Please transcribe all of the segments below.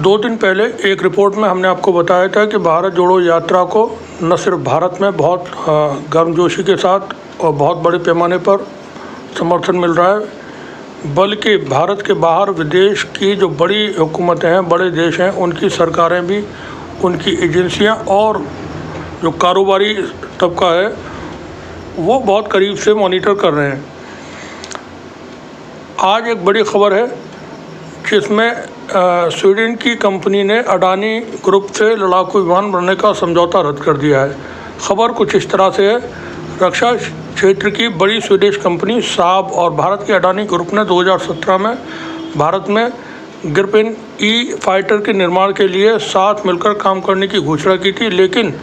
2 दिन पहले एक रिपोर्ट में हमने आपको बताया था कि भारत जोड़ो यात्रा को न सिर्फ भारत में बहुत गर्मजोशी के साथ और बहुत बड़े पैमाने पर समर्थन मिल रहा है, बल्कि भारत के बाहर विदेश की जो बड़ी हुकूमतें हैं, बड़े देश हैं, उनकी सरकारें भी, उनकी एजेंसियां और जो कारोबारी तबका है वो बहुत करीब से मॉनिटर कर रहे हैं। आज एक बड़ी खबर है जिसमें स्वीडन की कंपनी ने अडानी ग्रुप से लड़ाकू विमान बनने का समझौता रद्द कर दिया है। खबर कुछ इस तरह से है, रक्षा क्षेत्र की बड़ी स्वीडिश कंपनी साब और भारत के अडानी ग्रुप ने 2017 में भारत में ग्रिपेन ई फाइटर के निर्माण के लिए साथ मिलकर काम करने की घोषणा की थी, लेकिन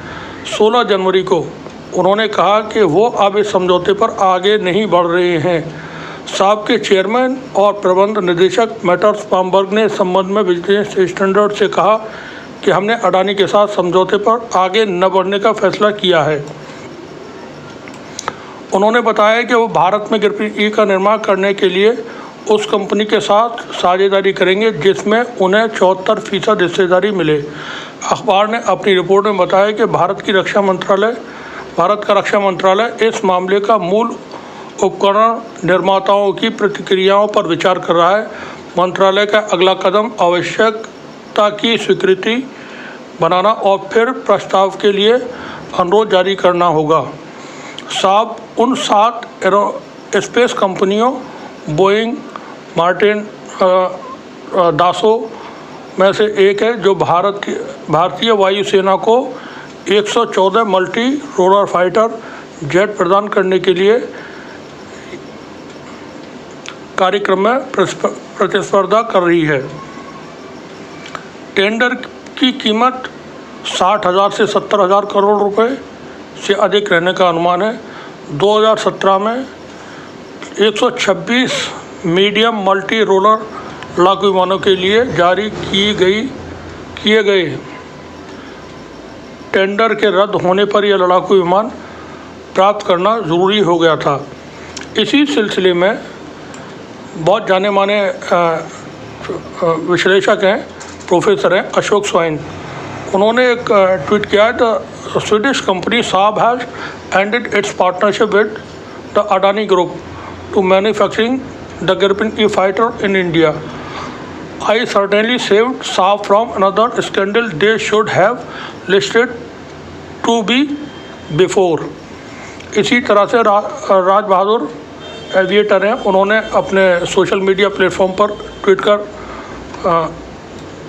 16 जनवरी को उन्होंने कहा कि वो अब इस समझौते पर आगे नहीं बढ़ रहे हैं। साब के चेयरमैन और प्रबंध निदेशक मैटर्स पामबर्ग ने इस संबंध में बिजनेस स्टैंडर्ड से कहा कि हमने अडानी के साथ समझौते पर आगे न बढ़ने का फैसला किया है। उन्होंने बताया कि वो भारत में ग्रिपेन ई का निर्माण करने के लिए उस कंपनी के साथ साझेदारी करेंगे जिसमें उन्हें 74% हिस्सेदारी मिले। अखबार ने अपनी रिपोर्ट में बताया कि भारत का रक्षा मंत्रालय इस मामले का मूल उपकरण निर्माताओं की प्रतिक्रियाओं पर विचार कर रहा है। मंत्रालय का अगला कदम आवश्यकता की स्वीकृति बनाना और फिर प्रस्ताव के लिए अनुरोध जारी करना होगा। साब उन 7 एरोस्पेस कंपनियों बोइंग, मार्टिन, दासो में से एक है जो भारतीय वायुसेना को 114 मल्टी रोलर फाइटर जेट प्रदान करने के लिए कार्यक्रम में प्रतिस्पर्धा कर रही है। टेंडर की कीमत 60,000 से 70,000 करोड़ रुपए से अधिक रहने का अनुमान है। 2017 में 126 मीडियम मल्टी रोलर लड़ाकू विमानों के लिए जारी किए गए टेंडर के रद्द होने पर यह लड़ाकू विमान प्राप्त करना ज़रूरी हो गया था। इसी सिलसिले में बहुत जाने माने विश्लेषक हैं, प्रोफेसर हैं अशोक स्वाइन, उन्होंने एक ट्वीट किया है, the Swedish company Saab has ended its partnership with the Adani group to manufacturing the Gripen E fighter in India. I certainly saved Saab from another scandal they should have listed to be before। इसी तरह से Raj Bahadur aviator हैं, उन्होंने अपने social media platform पर tweet कर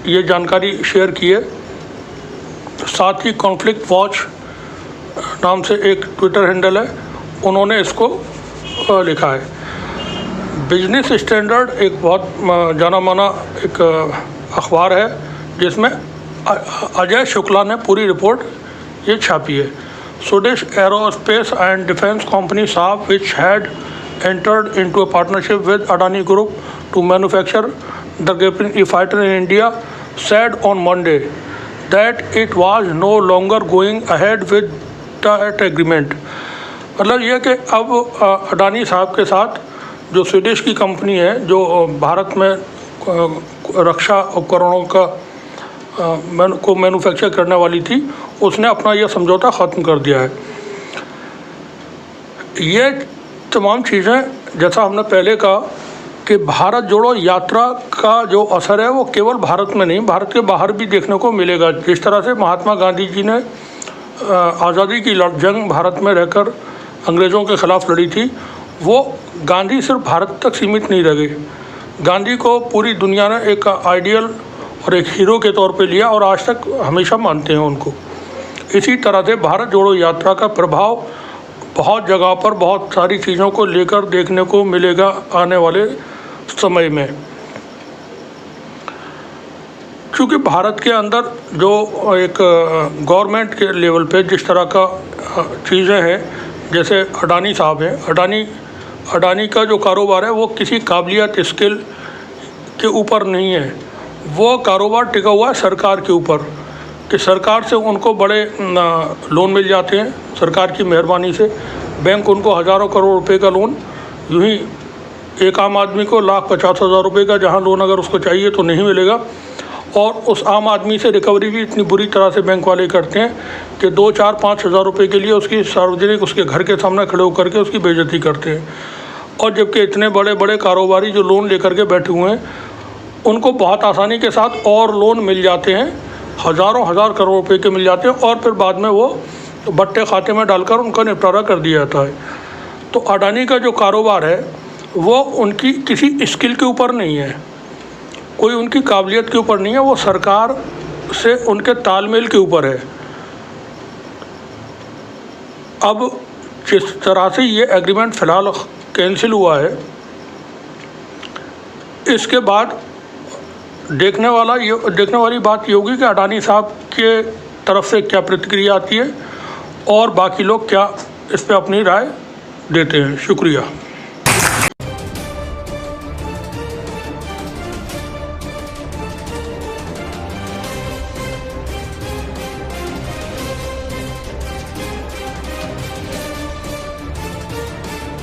ये जानकारी शेयर की है। साथ ही कॉन्फ्लिक्ट वॉच नाम से एक ट्विटर हैंडल है, उन्होंने इसको लिखा है। बिजनेस स्टैंडर्ड एक बहुत जाना माना एक अखबार है जिसमें अजय शुक्ला ने पूरी रिपोर्ट ये छापी है। Swedish aerospace and defence company Saab which had entered into a partnership with Adani Group to manufacture the Gripen E fighter in India said on Monday that it was no longer going ahead with that agreement। मतलब यह कि अब अडानी साहब के साथ जो Swedish की company है जो भारत में रक्षा उपकरणों को मैन्युफैक्चर करने वाली थी, उसने अपना यह समझौता ख़त्म कर दिया है। ये तमाम चीज़ें जैसा हमने पहले कहा कि भारत जोड़ो यात्रा का जो असर है वो केवल भारत में नहीं, भारत के बाहर भी देखने को मिलेगा। जिस तरह से महात्मा गांधी जी ने आज़ादी की जंग भारत में रहकर अंग्रेज़ों के ख़िलाफ़ लड़ी थी, वो गांधी सिर्फ भारत तक सीमित नहीं रह गए। गांधी को पूरी दुनिया ने एक आइडियल और एक हीरो के तौर पे लिया और आज तक हमेशा मानते हैं उनको। इसी तरह से भारत जोड़ो यात्रा का प्रभाव बहुत जगह पर बहुत सारी चीज़ों को लेकर देखने को मिलेगा आने वाले समय में, क्योंकि भारत के अंदर जो एक गवर्नमेंट के लेवल पे जिस तरह का चीज़ें हैं, जैसे अडानी साहब हैं, अडानी का जो कारोबार है वो किसी काबिलियत स्किल के ऊपर नहीं है, वो कारोबार टिका हुआ है सरकार के ऊपर कि सरकार से उनको बड़े लोन मिल जाते हैं। सरकार की मेहरबानी से बैंक उनको हज़ारों करोड़ रुपए का लोन, यूँ ही एक आम आदमी को 1,50,000 रुपये का जहाँ लोन अगर उसको चाहिए तो नहीं मिलेगा, और उस आम आदमी से रिकवरी भी इतनी बुरी तरह से बैंक वाले करते हैं कि 2-4-5 हज़ार रुपये के लिए उसकी सार्वजनिक उसके घर के सामने खड़े होकर के उसकी बेइज्जती करते हैं। और जबकि इतने बड़े बड़े कारोबारी जो लोन लेकर के बैठे हुए हैं, उनको बहुत आसानी के साथ और लोन मिल जाते हैं, हज़ारों हज़ार करोड़ रुपए के मिल जाते हैं, और फिर बाद में वो बट्टे खाते में डालकर उनका निपटारा कर दिया जाता है। तो अडानी का जो कारोबार है वो उनकी किसी स्किल के ऊपर नहीं है, कोई उनकी काबिलियत के ऊपर नहीं है, वो सरकार से उनके तालमेल के ऊपर है। अब जिस तरह से ये एग्रीमेंट फ़िलहाल कैंसिल हुआ है, इसके बाद देखने वाली बात ये होगी कि अडानी साहब के तरफ से क्या प्रतिक्रिया आती है और बाकी लोग क्या इस पे अपनी राय देते हैं। शुक्रिया।